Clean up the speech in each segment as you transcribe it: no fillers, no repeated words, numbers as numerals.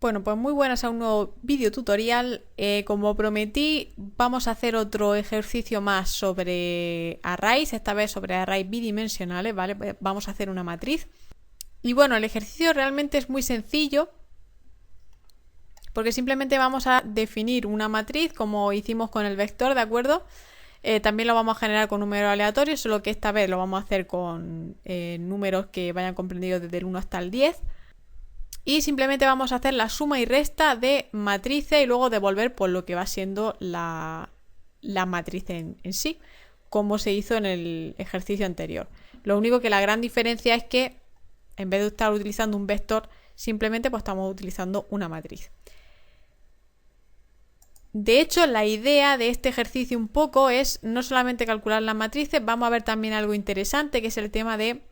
Bueno, pues muy buenas a un nuevo vídeo tutorial. Como prometí, vamos a hacer otro ejercicio más sobre arrays, esta vez sobre arrays bidimensionales, ¿vale? Vamos a hacer una matriz. Y bueno, el ejercicio realmente es muy sencillo, porque simplemente vamos a definir una matriz como hicimos con el vector, ¿de acuerdo? También lo vamos a generar con números aleatorios, solo que esta vez lo vamos a hacer con números que vayan comprendidos desde el 1 hasta el 10. Y simplemente vamos a hacer la suma y resta de matrices y luego devolver por lo que va siendo la matriz en sí, como se hizo en el ejercicio anterior. Lo único que la gran diferencia es que en vez de estar utilizando un vector, simplemente pues estamos utilizando una matriz. De hecho, la idea de este ejercicio un poco es no solamente calcular las matrices, vamos a ver también algo interesante, que es el tema de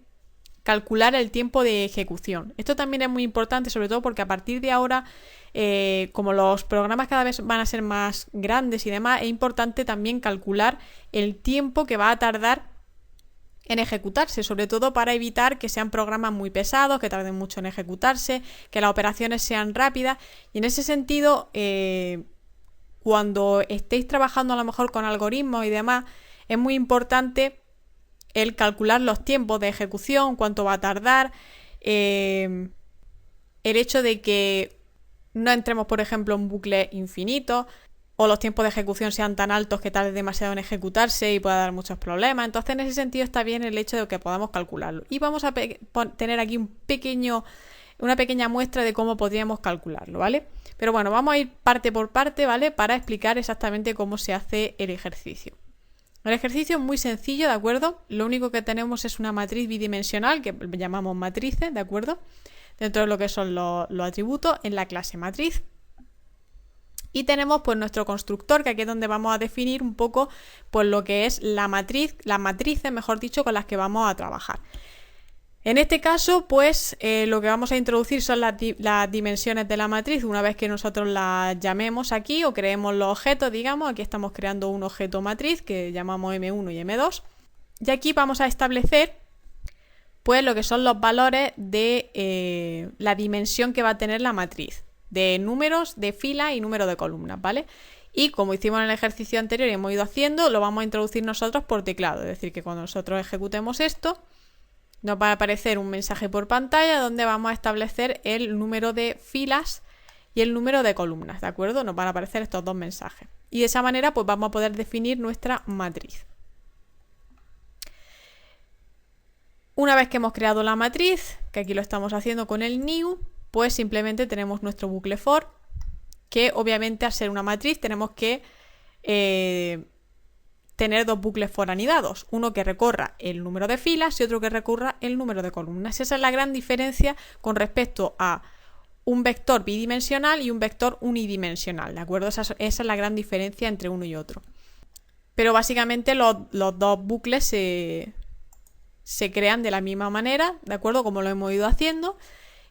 calcular el tiempo de ejecución. Esto también es muy importante, sobre todo porque a partir de ahora, como los programas cada vez van a ser más grandes y demás, es importante también calcular el tiempo que va a tardar en ejecutarse, sobre todo para evitar que sean programas muy pesados, que tarden mucho en ejecutarse, que las operaciones sean rápidas. Y en ese sentido, cuando estéis trabajando a lo mejor con algoritmos y demás, es muy importante el calcular los tiempos de ejecución, cuánto va a tardar, el hecho de que no entremos, por ejemplo, en bucles infinitos o los tiempos de ejecución sean tan altos que tarde demasiado en ejecutarse y pueda dar muchos problemas. Entonces, en ese sentido está bien el hecho de que podamos calcularlo. Y vamos a tener aquí una pequeña muestra de cómo podríamos calcularlo, ¿vale? Pero bueno, vamos a ir parte por parte, ¿vale? Para explicar exactamente cómo se hace el ejercicio. El ejercicio es muy sencillo, ¿de acuerdo? Lo único que tenemos es una matriz bidimensional que llamamos matrices, ¿de acuerdo? Dentro de lo que son los atributos en la clase matriz. Y tenemos pues nuestro constructor, que aquí es donde vamos a definir un poco pues lo que es las matrices, mejor dicho, con las que vamos a trabajar. En este caso, pues lo que vamos a introducir son las dimensiones de la matriz una vez que nosotros las llamemos aquí o creemos los objetos, digamos. Aquí estamos creando un objeto matriz que llamamos M1 y M2. Y aquí vamos a establecer pues lo que son los valores de la dimensión que va a tener la matriz, de números de filas y números de columnas, ¿vale? Y como hicimos en el ejercicio anterior y hemos ido haciendo, lo vamos a introducir nosotros por teclado. Es decir, que cuando nosotros ejecutemos esto, nos va a aparecer un mensaje por pantalla donde vamos a establecer el número de filas y el número de columnas, ¿de acuerdo? Nos van a aparecer estos dos mensajes. Y de esa manera pues vamos a poder definir nuestra matriz. Una vez que hemos creado la matriz, que aquí lo estamos haciendo con el new, pues simplemente tenemos nuestro bucle for, que obviamente al ser una matriz tenemos que tener dos bucles for anidados, uno que recorra el número de filas y otro que recorra el número de columnas. Esa es la gran diferencia con respecto a un vector bidimensional y un vector unidimensional, ¿de acuerdo? Esa es la gran diferencia entre uno y otro. Pero básicamente los dos bucles se crean de la misma manera, ¿de acuerdo? Como lo hemos ido haciendo.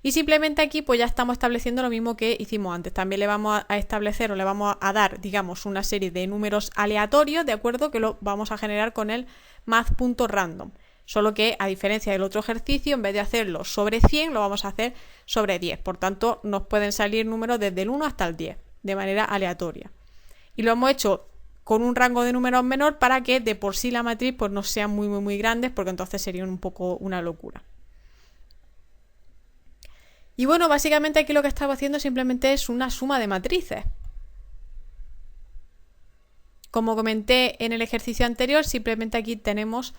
Y simplemente aquí pues ya estamos estableciendo lo mismo que hicimos antes. También le vamos a establecer o le vamos a dar, digamos, una serie de números aleatorios, ¿de acuerdo? Que lo vamos a generar con el math.random. Solo que, a diferencia del otro ejercicio, en vez de hacerlo sobre 100, lo vamos a hacer sobre 10. Por tanto, nos pueden salir números desde el 1 hasta el 10, de manera aleatoria. Y lo hemos hecho con un rango de números menor para que de por sí la matriz pues no sean muy grandes, porque entonces sería un poco una locura. Y bueno, básicamente aquí lo que estaba haciendo simplemente es una suma de matrices. Como comenté en el ejercicio anterior, simplemente aquí tenemos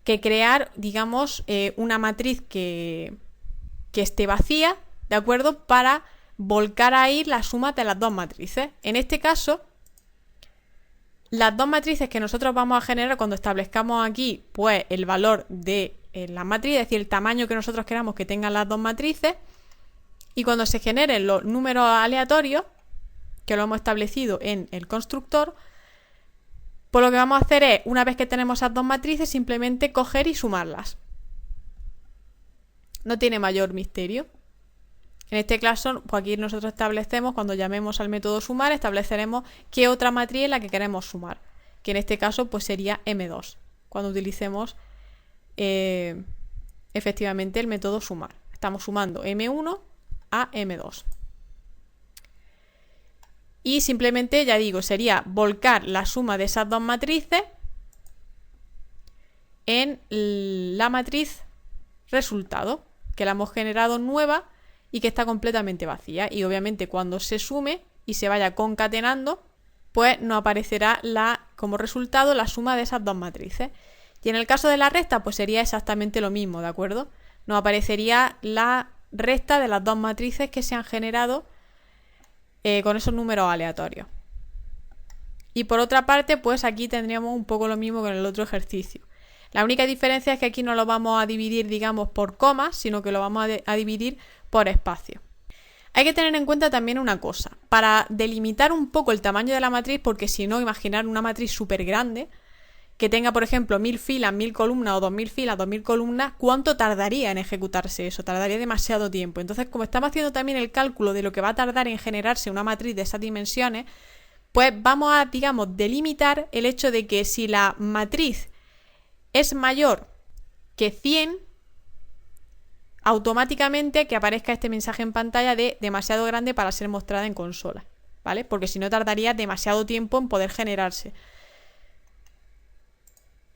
que crear, digamos, una matriz que esté vacía, ¿de acuerdo? Para volcar ahí la suma de las dos matrices. En este caso, las dos matrices que nosotros vamos a generar cuando establezcamos aquí, pues, el valor de la matriz, es decir, el tamaño que nosotros queramos que tengan las dos matrices. Y cuando se generen los números aleatorios, que lo hemos establecido en el constructor, pues lo que vamos a hacer es, una vez que tenemos esas dos matrices, simplemente coger y sumarlas. No tiene mayor misterio. En este caso, pues aquí nosotros establecemos, cuando llamemos al método sumar, estableceremos qué otra matriz es la que queremos sumar. Que en este caso pues sería M2, cuando utilicemos efectivamente el método sumar. Estamos sumando M1 a M2. Y simplemente, ya digo, sería volcar la suma de esas dos matrices en la matriz resultado, que la hemos generado nueva y que está completamente vacía. Y obviamente cuando se sume y se vaya concatenando, pues nos aparecerá como resultado la suma de esas dos matrices. Y en el caso de la resta, pues sería exactamente lo mismo, ¿de acuerdo? Nos aparecería la resta de las dos matrices que se han generado con esos números aleatorios. Y por otra parte, pues aquí tendríamos un poco lo mismo que en el otro ejercicio. La única diferencia es que aquí no lo vamos a dividir, digamos, por comas, sino que lo vamos a dividir por espacio. Hay que tener en cuenta también una cosa. Para delimitar un poco el tamaño de la matriz, porque si no, imaginar una matriz súper grande, que tenga, por ejemplo, 1000 filas, 1000 columnas o 2000 filas, 2000 columnas, ¿cuánto tardaría en ejecutarse eso? Tardaría demasiado tiempo. Entonces, como estamos haciendo también el cálculo de lo que va a tardar en generarse una matriz de esas dimensiones, pues vamos a, digamos, delimitar el hecho de que si la matriz es mayor que 100, automáticamente que aparezca este mensaje en pantalla de demasiado grande para ser mostrada en consola, ¿vale? Porque si no tardaría demasiado tiempo en poder generarse.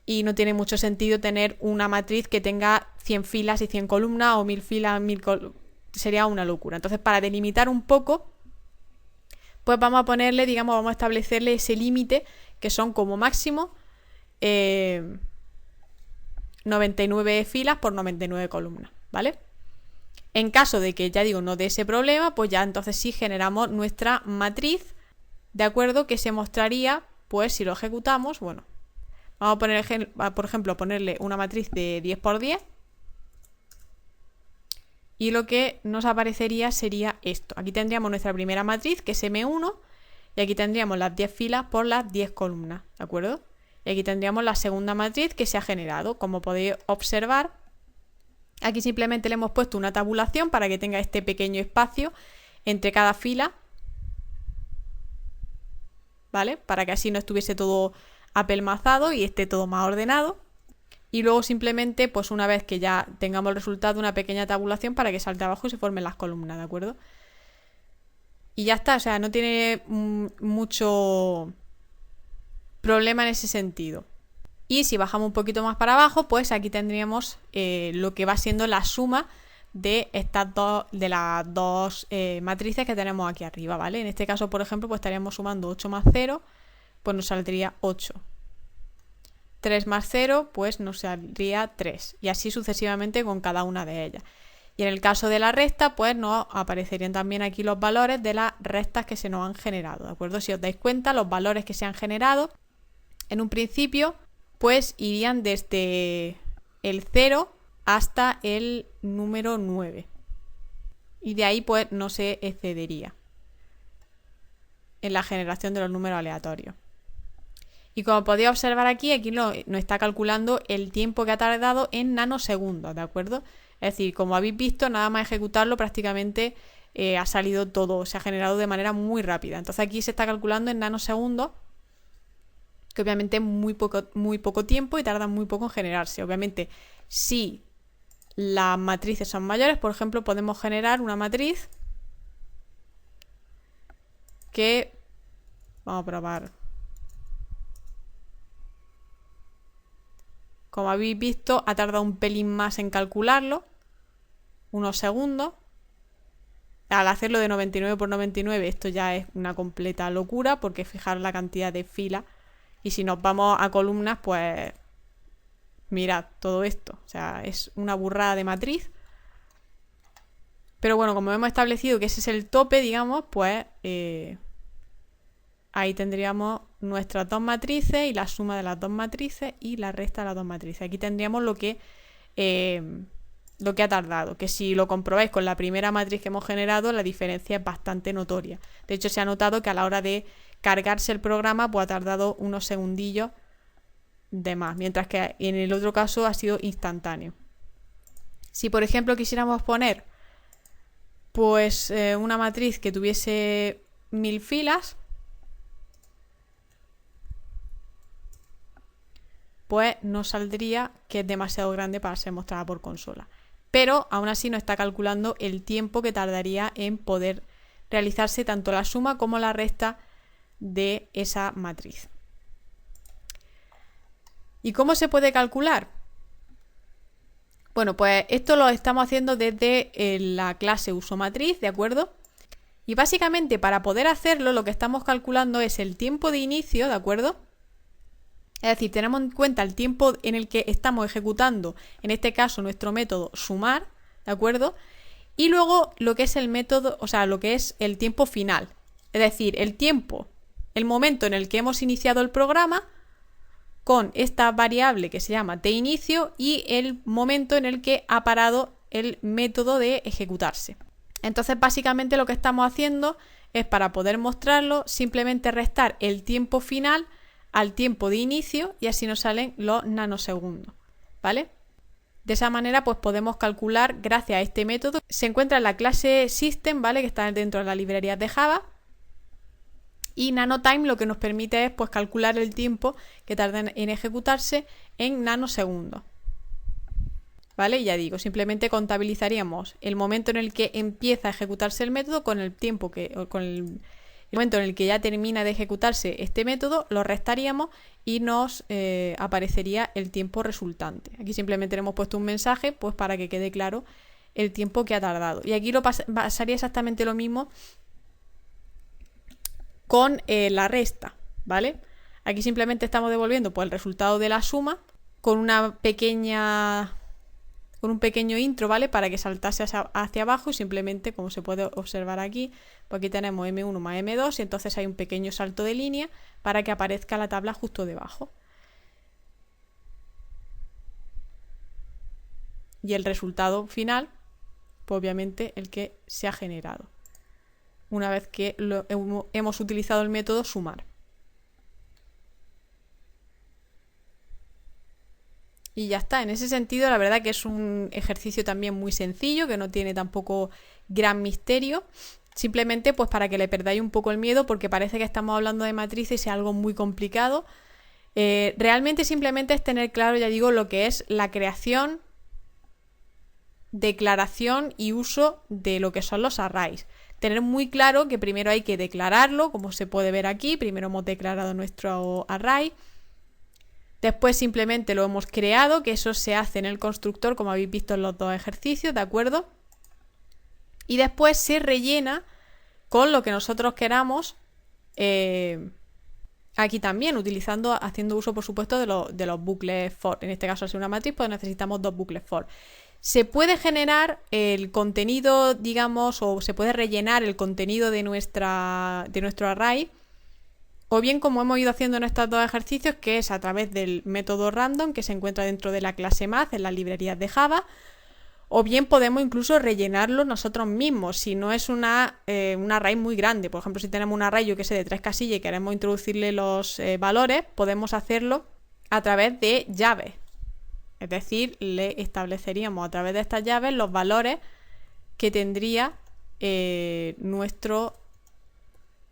Y no tiene mucho sentido tener una matriz que tenga 100 filas y 100 columnas o 1000 filas, 1000 columnas. Sería una locura. Entonces, para delimitar un poco, pues vamos a ponerle, digamos, vamos a establecerle ese límite que son como máximo 99 filas por 99 columnas, ¿vale? En caso de que, ya digo, no dé ese problema, pues ya entonces sí generamos nuestra matriz, ¿de acuerdo? Que se mostraría, pues si lo ejecutamos, bueno, vamos a poner, por ejemplo, ponerle una matriz de 10 por 10 y lo que nos aparecería sería esto. Aquí tendríamos nuestra primera matriz, que es M1, y aquí tendríamos las 10 filas por las 10 columnas, ¿de acuerdo? Y aquí tendríamos la segunda matriz que se ha generado. Como podéis observar, aquí simplemente le hemos puesto una tabulación para que tenga este pequeño espacio entre cada fila, ¿vale? Para que así no estuviese todo apelmazado y esté todo más ordenado. Y luego simplemente, pues una vez que ya tengamos el resultado, una pequeña tabulación para que salte abajo y se formen las columnas, ¿de acuerdo? Y ya está, o sea, no tiene mucho problema en ese sentido. Y si bajamos un poquito más para abajo, pues aquí tendríamos lo que va siendo la suma de estas las dos matrices que tenemos aquí arriba, ¿vale? En este caso, por ejemplo, pues estaríamos sumando 8 más 0, pues nos saldría 8. 3 más 0, pues nos saldría 3. Y así sucesivamente con cada una de ellas. Y en el caso de la resta, pues nos aparecerían también aquí los valores de las restas que se nos han generado, ¿de acuerdo? Si os dais cuenta, los valores que se han generado en un principio, pues irían desde el 0 hasta el número 9. Y de ahí, pues, no se excedería en la generación de los números aleatorios. Y como podéis observar aquí nos está calculando el tiempo que ha tardado en nanosegundos, ¿de acuerdo? Es decir, como habéis visto, nada más ejecutarlo prácticamente ha salido todo, se ha generado de manera muy rápida. Entonces aquí se está calculando en nanosegundos, que obviamente es muy poco tiempo y tarda muy poco en generarse. Obviamente, si las matrices son mayores, por ejemplo, podemos generar una matriz que... Vamos a probar. Como habéis visto, ha tardado un pelín más en calcularlo, unos segundos. Al hacerlo de 99 por 99, esto ya es una completa locura, porque fijaros la cantidad de filas. Y si nos vamos a columnas, pues mirad todo esto. O sea, es una burrada de matriz. Pero bueno, como hemos establecido que ese es el tope, digamos, pues ahí tendríamos nuestras dos matrices y la suma de las dos matrices y la resta de las dos matrices. Aquí tendríamos lo que ha tardado, que si lo comprobáis con la primera matriz que hemos generado, la diferencia es bastante notoria. De hecho, se ha notado que a la hora de cargarse el programa, pues ha tardado unos segundillos de más, mientras que en el otro caso ha sido instantáneo. Si por ejemplo quisiéramos poner pues una matriz que tuviese 1000 filas, pues nos saldría que es demasiado grande para ser mostrada por consola. Pero aún así nos está calculando el tiempo que tardaría en poder realizarse tanto la suma como la resta de esa matriz. ¿Y cómo se puede calcular? Bueno, pues esto lo estamos haciendo desde la clase usomatriz, ¿de acuerdo? Y básicamente para poder hacerlo lo que estamos calculando es el tiempo de inicio, ¿de acuerdo? Es decir, tenemos en cuenta el tiempo en el que estamos ejecutando, en este caso nuestro método sumar, ¿de acuerdo? Y luego lo que es el método, o sea, lo que es el tiempo final. Es decir, el momento en el que hemos iniciado el programa con esta variable que se llama tInicio y el momento en el que ha parado el método de ejecutarse. Entonces, básicamente lo que estamos haciendo es, para poder mostrarlo, simplemente restar el tiempo final al tiempo de inicio y así nos salen los nanosegundos, ¿vale? De esa manera pues podemos calcular gracias a este método. Se encuentra en la clase System, ¿vale? Que está dentro de la librería de Java. Y NanoTime lo que nos permite es pues calcular el tiempo que tarda en ejecutarse en nanosegundos. ¿Vale? Ya digo, simplemente contabilizaríamos el momento en el que empieza a ejecutarse el método con el tiempo con el momento en el que ya termina de ejecutarse este método, lo restaríamos y nos aparecería el tiempo resultante. Aquí simplemente hemos puesto un mensaje pues para que quede claro el tiempo que ha tardado. Y aquí pasaría exactamente lo mismo con la resta, ¿vale? Aquí simplemente estamos devolviendo pues el resultado de la suma con un pequeño intro, ¿vale? Para que saltase hacia abajo y simplemente, como se puede observar aquí, pues aquí tenemos M1 más M2 y entonces hay un pequeño salto de línea para que aparezca la tabla justo debajo. Y el resultado final, pues obviamente el que se ha generado una vez que hemos utilizado el método sumar. Y ya está. En ese sentido, la verdad que es un ejercicio también muy sencillo, que no tiene tampoco gran misterio. Simplemente pues para que le perdáis un poco el miedo, porque parece que estamos hablando de matrices y es algo muy complicado. Realmente simplemente es tener claro, ya digo, lo que es la creación, declaración y uso de lo que son los arrays. Tener muy claro que primero hay que declararlo, como se puede ver aquí. Primero hemos declarado nuestro array. Después simplemente lo hemos creado, que eso se hace en el constructor, como habéis visto en los dos ejercicios, ¿de acuerdo? Y después se rellena con lo que nosotros queramos, aquí también, haciendo uso, por supuesto, de los bucles for. En este caso, al ser una matriz, pues necesitamos dos bucles for. Se puede generar el contenido, digamos, o se puede rellenar el contenido de nuestro array, o bien como hemos ido haciendo en estos dos ejercicios, que es a través del método random que se encuentra dentro de la clase math en las librerías de Java, o bien podemos incluso rellenarlo nosotros mismos si no es un array muy grande. Por ejemplo, si tenemos un array, yo que sé, de 3 casillas y queremos introducirle los valores, podemos hacerlo a través de llaves. Es decir, le estableceríamos a través de estas llaves los valores que tendría nuestro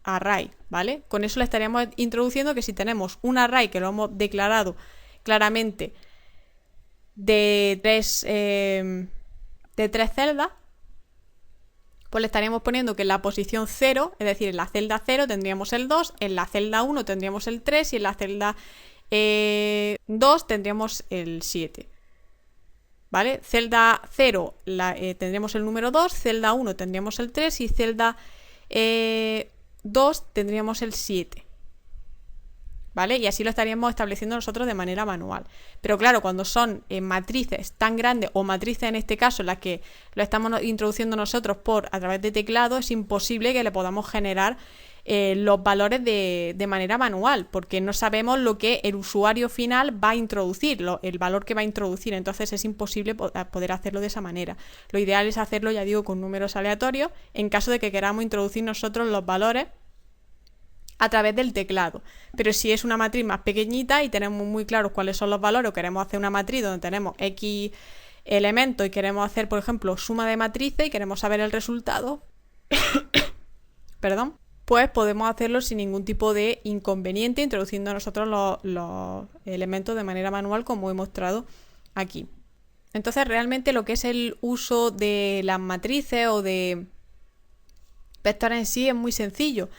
array, ¿vale? Con eso le estaríamos introduciendo que si tenemos un array que lo hemos declarado claramente de tres celdas, pues le estaríamos poniendo que en la posición 0, es decir, en la celda 0 tendríamos el 2, en la celda 1 tendríamos el 3 y en la celda 2 tendríamos el 7. ¿Vale? Celda 0 tendríamos el número 2, celda 1 tendríamos el 3 y celda 2 tendríamos el 7. ¿Vale? Y así lo estaríamos estableciendo nosotros de manera manual. Pero claro, cuando son matrices tan grandes, o matrices en este caso en las que lo estamos introduciendo nosotros a través de teclado, es imposible que le podamos generar los valores de manera manual, porque no sabemos lo que el usuario final va a introducir, el valor que va a introducir. Entonces es imposible poder hacerlo de esa manera. Lo ideal es hacerlo, ya digo, con números aleatorios, en caso de que queramos introducir nosotros los valores a través del teclado. Pero si es una matriz más pequeñita y tenemos muy claros cuáles son los valores, o queremos hacer una matriz donde tenemos X elementos y queremos hacer, por ejemplo, suma de matrices y queremos saber el resultado, perdón, pues podemos hacerlo sin ningún tipo de inconveniente, introduciendo nosotros los elementos de manera manual, como he mostrado aquí. Entonces, realmente lo que es el uso de las matrices o de Vectores en sí es muy sencillo.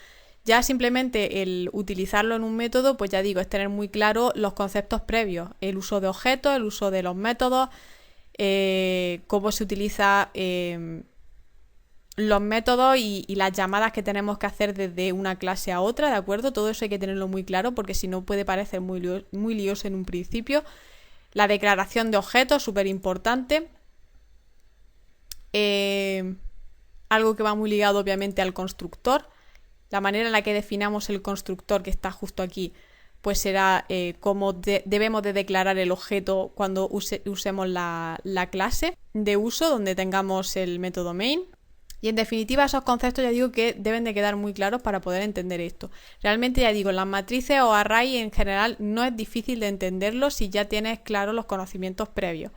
Ya simplemente el utilizarlo en un método, pues ya digo, es tener muy claro los conceptos previos, el uso de objetos, el uso de los métodos, cómo se utiliza los métodos y las llamadas que tenemos que hacer desde una clase a otra, ¿de acuerdo? Todo eso hay que tenerlo muy claro porque si no puede parecer muy lioso en un principio. La declaración de objetos, súper importante. Algo que va muy ligado obviamente al constructor. La manera en la que definamos el constructor que está justo aquí, pues será cómo debemos de declarar el objeto cuando usemos la clase de uso donde tengamos el método main. Y en definitiva esos conceptos ya digo que deben de quedar muy claros para poder entender esto. Realmente ya digo, las matrices o array en general no es difícil de entenderlo si ya tienes claros los conocimientos previos.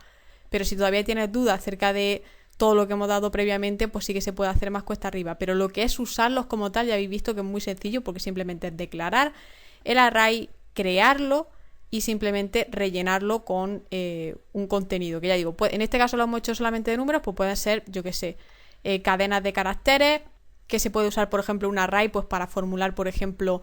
Pero si todavía tienes dudas acerca de todo lo que hemos dado previamente, pues sí que se puede hacer más cuesta arriba. Pero lo que es usarlos como tal, ya habéis visto que es muy sencillo porque simplemente es declarar el array, crearlo y simplemente rellenarlo con un contenido. Que ya digo, pues en este caso lo hemos hecho solamente de números, pues pueden ser, yo qué sé, cadenas de caracteres, que se puede usar, por ejemplo, un array pues para formular, por ejemplo,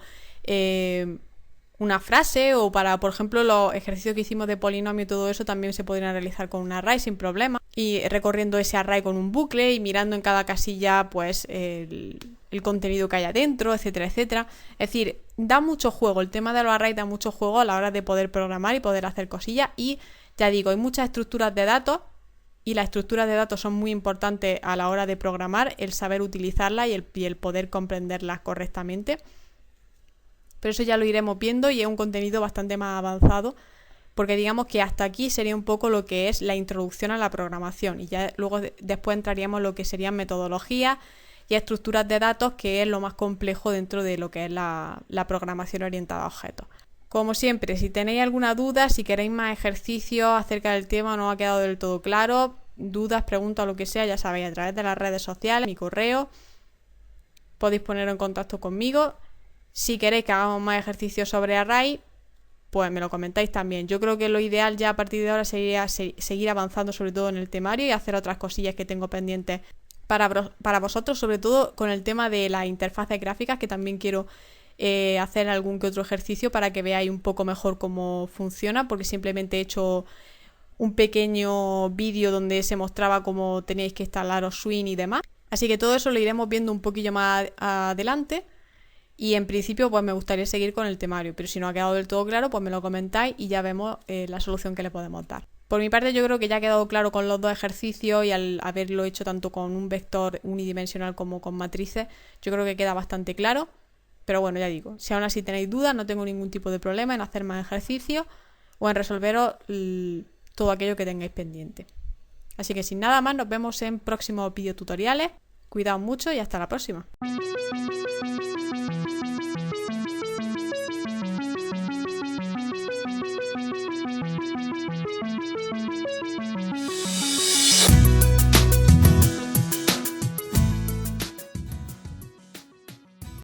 una frase o para, por ejemplo, los ejercicios que hicimos de polinomio y todo eso también se podrían realizar con un array sin problema y recorriendo ese array con un bucle y mirando en cada casilla pues el contenido que hay adentro, etcétera, etcétera. Es decir, da mucho juego, el tema de los arrays da mucho juego a la hora de poder programar y poder hacer cosillas y ya digo, hay muchas estructuras de datos y las estructuras de datos son muy importantes a la hora de programar, el saber utilizarlas y el poder comprenderlas correctamente. Pero eso ya lo iremos viendo y es un contenido bastante más avanzado porque digamos que hasta aquí sería un poco lo que es la introducción a la programación y ya luego después entraríamos en lo que serían metodologías y estructuras de datos, que es lo más complejo dentro de lo que es la programación orientada a objetos. Como siempre, si tenéis alguna duda, si queréis más ejercicios acerca del tema o no ha quedado del todo claro, dudas, preguntas, lo que sea, ya sabéis, a través de las redes sociales, mi correo, podéis poneros en contacto conmigo. Si queréis que hagamos más ejercicios sobre array, pues me lo comentáis también. Yo creo que lo ideal ya a partir de ahora sería seguir avanzando sobre todo en el temario y hacer otras cosillas que tengo pendientes para vosotros, sobre todo con el tema de las interfaces gráficas, que también quiero hacer algún que otro ejercicio para que veáis un poco mejor cómo funciona, porque simplemente he hecho un pequeño vídeo donde se mostraba cómo tenéis que instalaros Swing y demás. Así que todo eso lo iremos viendo un poquillo más adelante. Y en principio pues me gustaría seguir con el temario, pero si no ha quedado del todo claro pues me lo comentáis y ya vemos la solución que le podemos dar. Por mi parte yo creo que ya ha quedado claro con los dos ejercicios y al haberlo hecho tanto con un vector unidimensional como con matrices, yo creo que queda bastante claro. Pero bueno, ya digo, si aún así tenéis dudas no tengo ningún tipo de problema en hacer más ejercicios o en resolveros todo aquello que tengáis pendiente. Así que sin nada más nos vemos en próximos videotutoriales. Cuidaos mucho y hasta la próxima.